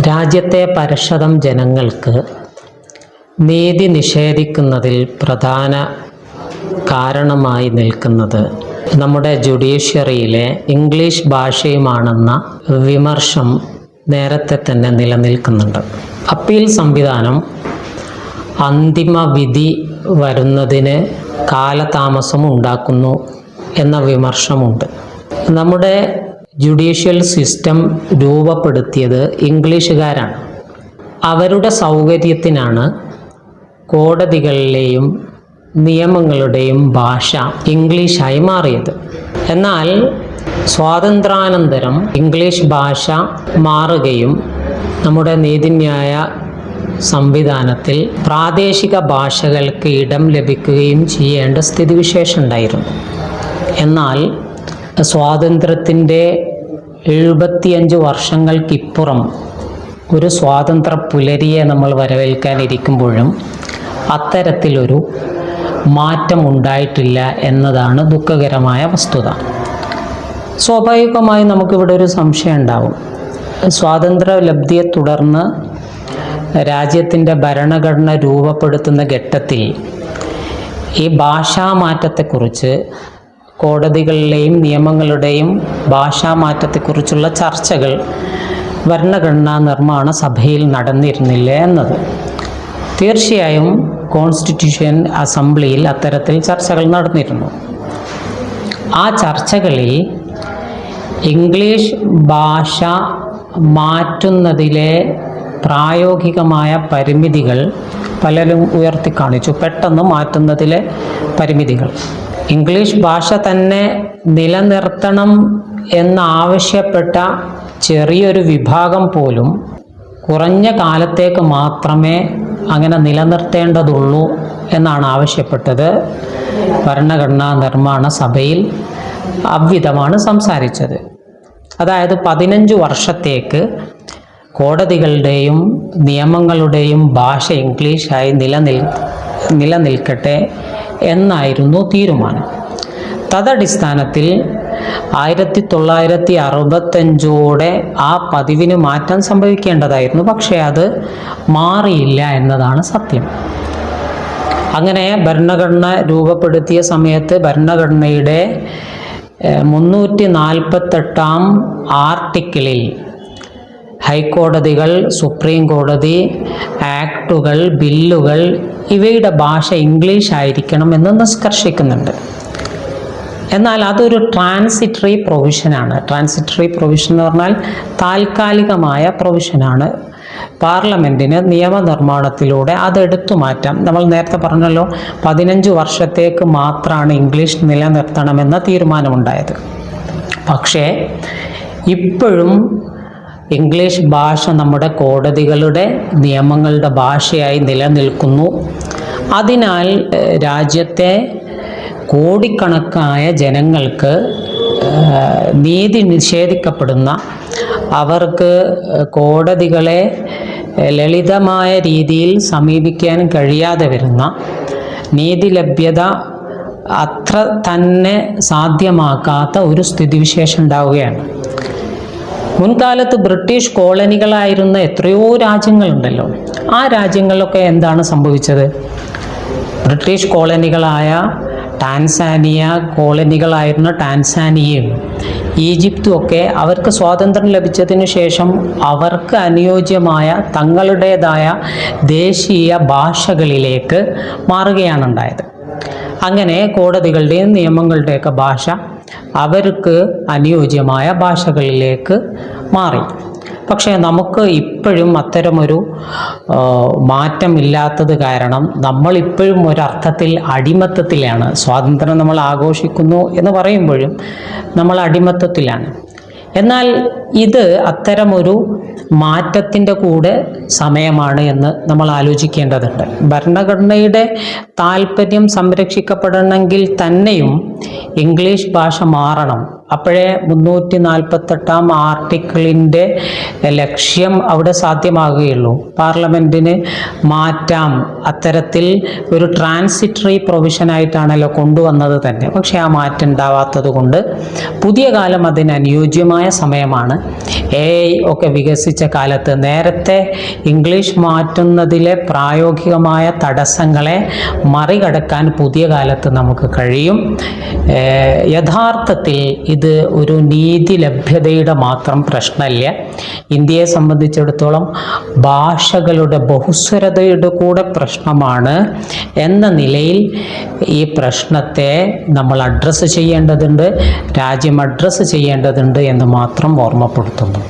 രാജ്യത്തെ പരശതം ജനങ്ങൾക്ക് നീതി നിഷേധിക്കുന്നതിൽ പ്രധാന കാരണമായി നിൽക്കുന്നത് നമ്മുടെ ജുഡീഷ്യറിയിലെ ഇംഗ്ലീഷ് ഭാഷയുമാണെന്ന വിമർശം നേരത്തെ തന്നെ നിലനിൽക്കുന്നുണ്ട്. അപ്പീൽ സംവിധാനം അന്തിമ വിധി വരുന്നതിന് കാലതാമസം ഉണ്ടാക്കുന്നു എന്ന വിമർശമുണ്ട്. നമ്മുടെ ജുഡീഷ്യൽ സിസ്റ്റം രൂപപ്പെടുത്തിയത് ഇംഗ്ലീഷുകാരാണ്. അവരുടെ സൗകര്യത്തിനാണ് കോടതികളിലെയും നിയമങ്ങളുടെയും ഭാഷ ഇംഗ്ലീഷായി മാറിയത്. എന്നാൽ സ്വാതന്ത്ര്യാനന്തരം ഇംഗ്ലീഷ് ഭാഷ മാറുകയും നമ്മുടെ നീതിന്യായ സംവിധാനത്തിൽ പ്രാദേശിക ഭാഷകൾക്ക് ഇടം ലഭിക്കുകയും ചെയ്യേണ്ട സ്ഥിതിവിശേഷം ഉണ്ടായിരുന്നു. എന്നാൽ സ്വാതന്ത്ര്യത്തിൻ്റെ 75 വർഷങ്ങൾക്കിപ്പുറം ഒരു സ്വാതന്ത്ര്യ പുലരിയെ നമ്മൾ വരവേൽക്കാനിരിക്കുമ്പോഴും അത്തരത്തിലൊരു മാറ്റം ഉണ്ടായിട്ടില്ല എന്നതാണ് ദുഃഖകരമായ വസ്തുത. സ്വാഭാവികമായി നമുക്കിവിടെ ഒരു സംശയം ഉണ്ടാവും. സ്വാതന്ത്ര്യ ലബ്ധിയെ തുടർന്ന് രാജ്യത്തിൻ്റെ ഭരണഘടന രൂപപ്പെടുത്തുന്ന ഘട്ടത്തിൽ ഈ ഭാഷാമാറ്റത്തെക്കുറിച്ച് കോടതികളിലെയും നിയമങ്ങളുടെയും ഭാഷാമാറ്റത്തെക്കുറിച്ചുള്ള ചർച്ചകൾ ഭരണഘടനാ നിർമ്മാണ സഭയിൽ നടന്നിരുന്നില്ല എന്നത്. തീർച്ചയായും കോൺസ്റ്റിറ്റ്യൂഷൻ അസംബ്ലിയിൽ അത്തരത്തിൽ ചർച്ചകൾ നടന്നിരുന്നു. ആ ചർച്ചകളിൽ ഇംഗ്ലീഷ് ഭാഷ മാറ്റുന്നതിലെ പ്രായോഗികമായ പരിമിതികൾ പലരും ഉയർത്തിക്കാണിച്ചു. പെട്ടെന്ന് മാറ്റുന്നതിലെ പരിമിതികൾ. ഇംഗ്ലീഷ് ഭാഷ തന്നെ നിലനിർത്തണം എന്നാവശ്യപ്പെട്ട ചെറിയൊരു വിഭാഗം പോലും കുറഞ്ഞ കാലത്തേക്ക് മാത്രമേ അങ്ങനെ നിലനിർത്തേണ്ടതുള്ളൂ എന്നാണ് ആവശ്യപ്പെട്ടത്. ഭരണഘടനാ നിർമ്മാണ സഭയിൽ അவ்விധമാണ് സംസാരിച്ചത്. അതായത് 15 വർഷത്തേക്ക് കോടതികളുടെയും നിയമങ്ങളുടെയും ഭാഷ ഇംഗ്ലീഷായി നിലനിൽക്കട്ടെ എന്നായിരുന്നു തീരുമാനം. തദടിസ്ഥാനത്തിൽ 1965 ആ പതിവിന് മാറ്റം സംഭവിക്കേണ്ടതായിരുന്നു. പക്ഷേ അത് മാറിയില്ല എന്നതാണ് സത്യം. അങ്ങനെ ഭരണഘടന രൂപപ്പെടുത്തിയ സമയത്ത് ഭരണഘടനയുടെ 348 ആർട്ടിക്കിളിൽ ഹൈക്കോടതികൾ, സുപ്രീം കോടതി, ആക്ടുകൾ, ബില്ലുകൾ ഇവയുടെ ഭാഷ ഇംഗ്ലീഷ് ആയിരിക്കണം എന്ന് നിഷ്കർഷിക്കുന്നുണ്ട്. എന്നാൽ അതൊരു ട്രാൻസിറ്ററി പ്രൊവിഷനാണ്. ട്രാൻസിറ്ററി പ്രൊവിഷൻ എന്ന് പറഞ്ഞാൽ താൽക്കാലികമായ പ്രൊവിഷനാണ്. പാർലമെൻറ്റിന് നിയമനിർമ്മാണത്തിലൂടെ അതെടുത്തു മാറ്റാം. നമ്മൾ നേരത്തെ പറഞ്ഞല്ലോ, 15 വർഷത്തേക്ക് മാത്രമാണ് ഇംഗ്ലീഷ് നിലനിർത്തണമെന്ന തീരുമാനമുണ്ടായത്. പക്ഷേ ഇപ്പോഴും ഇംഗ്ലീഷ് ഭാഷ നമ്മുടെ കോടതികളുടെ നിയമങ്ങളുടെ ഭാഷയായി നിലനിൽക്കുന്നു. അതിനാൽ രാജ്യത്തെ കോടിക്കണക്കായ ജനങ്ങൾക്ക് നീതി നിഷേധിക്കപ്പെടുന്ന, അവർക്ക് കോടതികളെ ലളിതമായ രീതിയിൽ സമീപിക്കാൻ കഴിയാതെ വരുന്ന, നീതി ലഭ്യത അത്ര തന്നെ സാധ്യമാക്കാത്ത ഒരു സ്ഥിതിവിശേഷം ഉണ്ടാവുകയാണ്. മുൻകാലത്ത് ബ്രിട്ടീഷ് കോളനികളായിരുന്ന എത്രയോ രാജ്യങ്ങളുണ്ടല്ലോ. ആ രാജ്യങ്ങളിലൊക്കെ എന്താണ് സംഭവിച്ചത്? ബ്രിട്ടീഷ് കോളനികളായ ടാൻസാനിയ, കോളനികളായിരുന്ന ടാൻസാനിയയും ഈജിപ്തും ഒക്കെ അവർക്ക് സ്വാതന്ത്ര്യം ലഭിച്ചതിന് ശേഷം അവർക്ക് അനുയോജ്യമായ തങ്ങളുടേതായ ദേശീയ ഭാഷകളിലേക്ക് മാറുകയാണ് ഉണ്ടായത്. അങ്ങനെ കോടതികളുടെയും നിയമങ്ങളുടെയൊക്കെ ഭാഷ അവർക്ക് അനുയോജ്യമായ ഭാഷകളിലേക്ക് മാറി. പക്ഷേ നമുക്ക് ഇപ്പോഴും അത്തരമൊരു മാറ്റമില്ലാത്തത് കാരണം നമ്മളിപ്പോഴും ഒരർത്ഥത്തിൽ അടിമത്തത്തിലാണ്. സ്വാതന്ത്ര്യം നമ്മൾ ആഘോഷിക്കുന്നു എന്ന് പറയുമ്പോഴും നമ്മൾ അടിമത്തത്തിലാണ്. എന്നാൽ ഇത് അത്തരമൊരു മാറ്റത്തിൻ്റെ കൂടെ സമയമാണ് എന്ന് നമ്മൾ ആലോചിക്കേണ്ടതുണ്ട്. ഭരണഘടനയുടെ താല്പര്യം സംരക്ഷിക്കപ്പെടണമെങ്കിൽ തന്നെയും ഇംഗ്ലീഷ് ഭാഷ മാറണം. അപ്പോഴേ 348 ആർട്ടിക്കിളിൻ്റെ ലക്ഷ്യം അവിടെ സാധ്യമാകുകയുള്ളൂ. പാർലമെൻറ്റിന് മാറ്റാം, അത്തരത്തിൽ ഒരു ട്രാൻസിറ്ററി പ്രൊവിഷനായിട്ടാണല്ലോ കൊണ്ടുവന്നത് തന്നെ. പക്ഷേ ആ മാറ്റം ഉണ്ടാവാത്തത് കൊണ്ട് പുതിയ കാലം അതിന് അനുയോജ്യമായ സമയമാണ്. AI ഒക്കെ വികസിച്ച കാലത്ത് നേരത്തെ ഇംഗ്ലീഷ് മാറ്റുന്നതിലെ പ്രായോഗികമായ തടസ്സങ്ങളെ മറികടക്കാൻ പുതിയ കാലത്ത് നമുക്ക് കഴിയും. യഥാർത്ഥത്തിൽ ഇത് ഒരു നീതി ലഭ്യതയുടെ മാത്രം പ്രശ്നമല്ല. ഇന്ത്യയെ സംബന്ധിച്ചിടത്തോളം ഭാഷകളുടെ ബഹുസ്വരതയുടെ കൂടെ പ്രശ്നമാണ് എന്ന നിലയിൽ ഈ പ്രശ്നത്തെ നമ്മൾ അഡ്രസ്സ് ചെയ്യേണ്ടതുണ്ട്, രാജ്യം അഡ്രസ്സ് ചെയ്യേണ്ടതുണ്ട് എന്ന് മാത്രം ഓർമ്മപ്പെടുത്തുന്നു.